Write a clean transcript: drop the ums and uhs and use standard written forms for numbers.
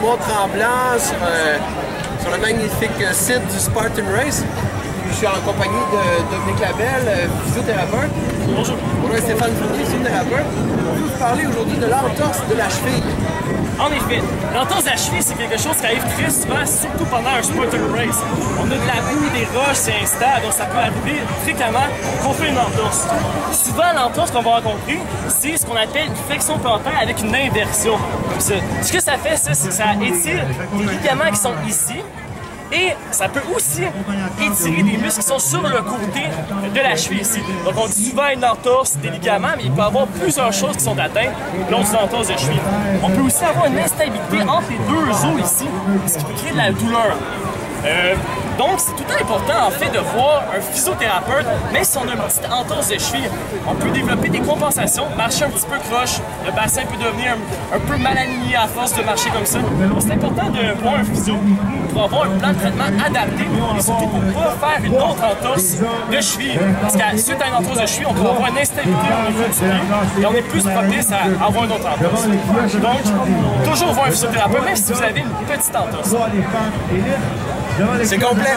Mont-Tremblant sur le magnifique site du Spartan Race. Je suis en compagnie de Dominique Labelle, physiothérapeute. Bonjour. Bonjour Stéphane Fournier, physiothérapeute. On veut vous parler aujourd'hui de l'entorse de la cheville. En effet, l'entorse de la cheville, c'est quelque chose qui arrive très souvent, surtout pendant un Spartan Race. On a de la boue, des roches, c'est instable, donc ça peut arriver fréquemment qu'on fait une entorse. Souvent, l'entorse qu'on va rencontrer, c'est ce qu'on appelle une flexion plantaire avec une inversion, comme ça. Ce que ça fait, c'est que ça étire les ligaments qui sont ici, et ça peut aussi étirer des muscles qui sont sur le côté de la cheville ici. Donc on dit souvent une entorse des ligaments, mais il peut y avoir plusieurs choses qui sont atteintes lors d'une entorse de cheville. On peut aussi avoir une instabilité entre les deux os ici, ce qui peut créer de la douleur. Donc, c'est tout le temps important, en fait, de voir un physiothérapeute, même si on a une petite entorse de cheville. On peut développer des compensations, marcher un petit peu croche, le bassin peut devenir un peu mal aligné à force de marcher comme ça. Donc, c'est important de voir un physio pour avoir un plan de traitement adapté et surtout pour ne pas faire une autre entorse de cheville. Parce qu'à suite à une entorse de cheville, on peut avoir une instabilité au niveau du pied et on est plus propice à avoir une autre entorse. Donc, toujours voir un physiothérapeute, même si vous avez une petite entorse. C'est complet.